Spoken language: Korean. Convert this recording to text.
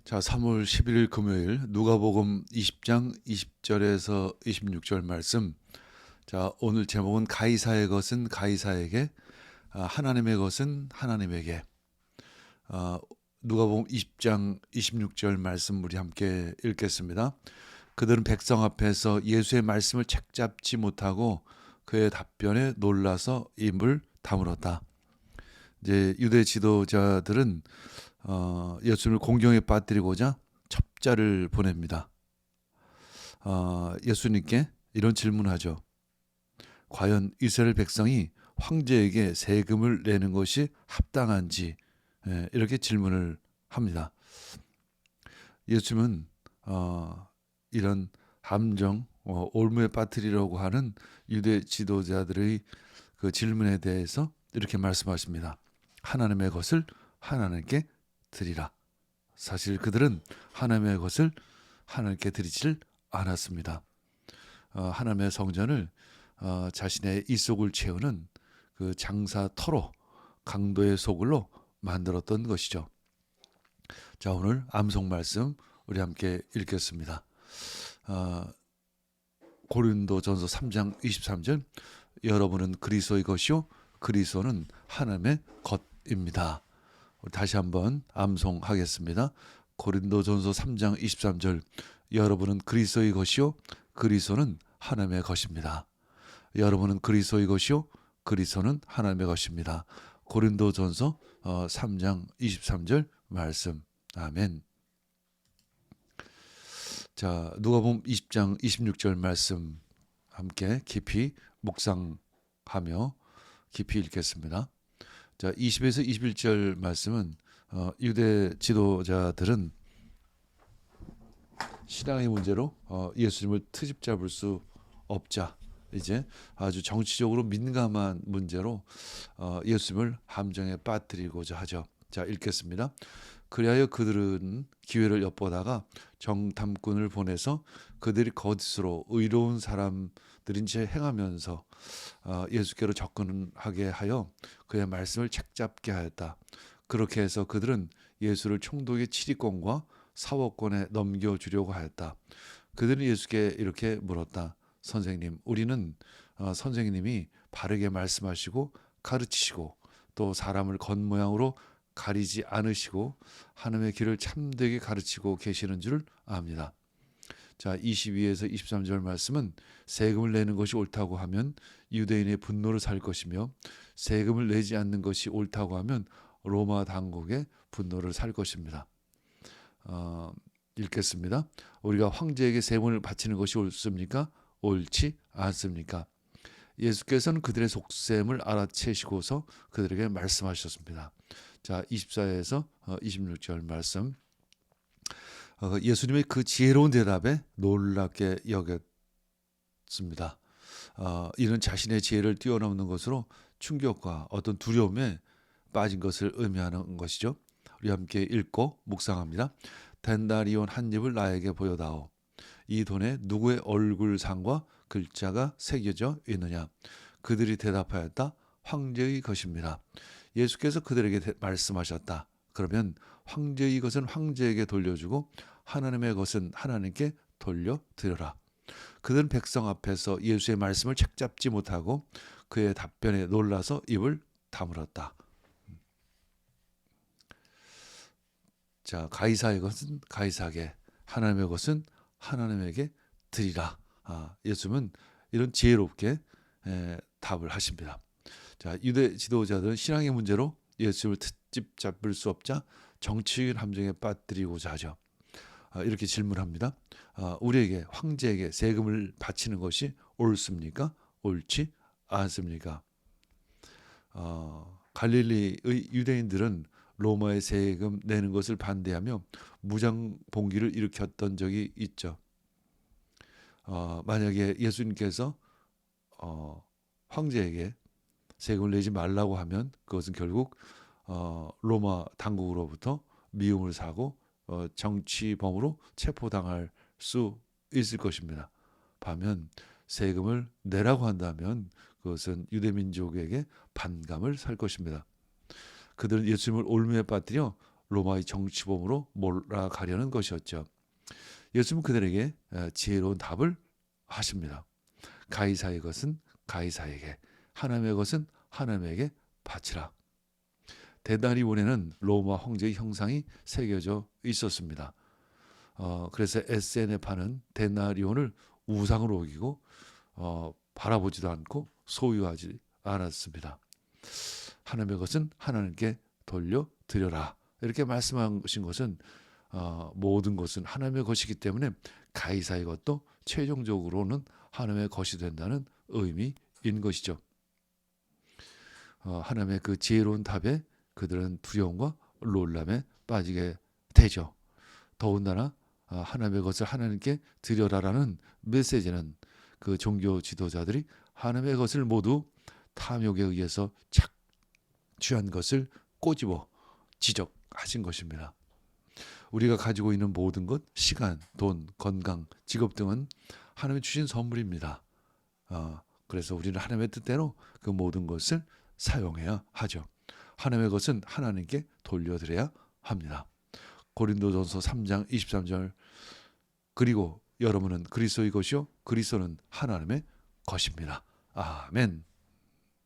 자, 3월 11일 금요일 누가복음 20장 20절에서 26절 말씀. 자, 오늘 제목은 가이사의 것은 가이사에게, 하나님의 것은 하나님에게. 누가복음 20장 26절 말씀 우리 함께 읽겠습니다. 그들은 백성 앞에서 예수의 말씀을 책잡지 못하고 그의 답변에 놀라서 입을 다물었다. 이제 유대 지도자들은 예수님을 공경에 빠뜨리고자 첩자를 보냅니다. 예수님께 이런 질문하죠. 과연 이스라엘 백성이 황제에게 세금을 내는 것이 합당한지, 이렇게 질문을 합니다. 예수님은 이런 함정, 올무에 빠뜨리려고 하는 유대 지도자들의 그 질문에 대해서 이렇게 말씀하십니다. 하나님의 것을 하나님께 드리라. 사실 그들은 하나님의 것을 하나님께 드리질 않았습니다. 하나님의 성전을 자신의 이속을 채우는 그 장사터로, 강도의 소굴로 만들었던 것이죠. 자, 오늘 암송 말씀 우리 함께 읽겠습니다. 고린도전서 3장 23절, 여러분은 그리스도의 것이요 그리스도는 하나님의 것입니다. 다시 한번 암송하겠습니다. 고린도전서 3장 23절, 여러분은 그리스도의 것이요 그리스도는 하나님의 것입니다. 여러분은 그리스도의 것이요 그리스도는 하나님의 것입니다. 고린도전서 3장 23절 말씀. 아멘. 자, 누가복음 20장 26절 말씀 함께 깊이 묵상하며 깊이 읽겠습니다. 자, 20에서 21절 말씀은 유대 지도자들은 신앙의 문제로 예수님을 트집 잡을 수 없자 이제 아주 정치적으로 민감한 문제로 예수님을 함정에 빠뜨리고자 하죠. 자, 읽겠습니다. 그리하여 그들은 기회를 엿보다가 정탐꾼을 보내서 그들이 거짓으로 의로운 사람들인 채 행하면서 예수께로 접근하게 하여 그의 말씀을 책잡게 하였다. 그렇게 해서 그들은 예수를 총독의 치리권과 사법권에 넘겨주려고 하였다. 그들은 예수께 이렇게 물었다. 선생님, 우리는 선생님이 바르게 말씀하시고 가르치시고 또 사람을 겉모양으로 가리지 않으시고 하나님의 길을 참되게 가르치고 계시는 줄 압니다. 자, 22에서 23절 말씀은 세금을 내는 것이 옳다고 하면 유대인의 분노를 살 것이며 세금을 내지 않는 것이 옳다고 하면 로마 당국의 분노를 살 것입니다. 읽겠습니다. 우리가 황제에게 세금을 바치는 것이 옳습니까? 옳지 않습니까? 예수께서는 그들의 속셈을 알아채시고서 그들에게 말씀하셨습니다. 자, 24에서 26절 말씀. 예수님의 그 지혜로운 대답에 놀랍게 여겼습니다. 이는 자신의 지혜를 뛰어넘는 것으로 충격과 어떤 두려움에 빠진 것을 의미하는 것이죠. 우리 함께 읽고 묵상합니다. 덴다리온 한 입을 나에게 보여다오. 이 돈에 누구의 얼굴상과 글자가 새겨져 있느냐? 그들이 대답하였다. 황제의 것입니다. 예수께서 그들에게 말씀하셨다. 그러면 황제의 것은 황제에게 돌려주고 하나님의 것은 하나님께 돌려드려라. 그들은 백성 앞에서 예수의 말씀을 책잡지 못하고 그의 답변에 놀라서 입을 다물었다. 자, 가이사의 것은 가이사에게, 하나님의 것은 하나님에게 드리라. 예수님은 이런 지혜롭게 답을 하십니다. 자, 유대 지도자들은 신앙의 문제로 예수님을 트집 잡을 수 없자 정치적인 함정에 빠뜨리고자 하죠. 이렇게 질문합니다. 우리에게 황제에게 세금을 바치는 것이 옳습니까? 옳지 않습니까? 갈릴리의 유대인들은 로마의 세금 내는 것을 반대하며 무장봉기를 일으켰던 적이 있죠. 만약에 예수님께서 황제에게 세금을 내지 말라고 하면 그것은 결국 로마 당국으로부터 미움을 사고 정치범으로 체포당할 수 있을 것입니다. 반면 세금을 내라고 한다면 그것은 유대민족에게 반감을 살 것입니다. 그들은 예수님을 올무에 빠뜨려 로마의 정치범으로 몰아가려는 것이었죠. 예수님은 그들에게 지혜로운 답을 하십니다. 가이사의 것은 가이사에게, 하나님의 것은 하나님에게 바치라. 데나리온에는 로마 황제의 형상이 새겨져 있었습니다. 그래서 SN에 파는 데나리온을 우상으로 여기고 바라보지도 않고 소유하지 않았습니다. 하나님의 것은 하나님께 돌려드려라. 이렇게 말씀하신 것은 모든 것은 하나님의 것이기 때문에 가이사의 것도 최종적으로는 하나님의 것이 된다는 의미인 것이죠. 하나님의 그 지혜로운 답에 그들은 두려움과 놀람에 빠지게 되죠. 더군다나 하나님의 것을 하나님께 드려라라는 메시지는 그 종교 지도자들이 하나님의 것을 모두 탐욕에 의해서 착취한 것을 꼬집어 지적하신 것입니다. 우리가 가지고 있는 모든 것, 시간, 돈, 건강, 직업 등은 하나님이 주신 선물입니다. 그래서 우리는 하나님의 뜻대로 그 모든 것을 사용해야 하죠. 하나님의 것은 하나님께 돌려드려야 합니다. 고린도전서 3장 23절 그리고 여러분은 그리스도의 것이요 그리스도는 하나님의 것입니다. 아멘.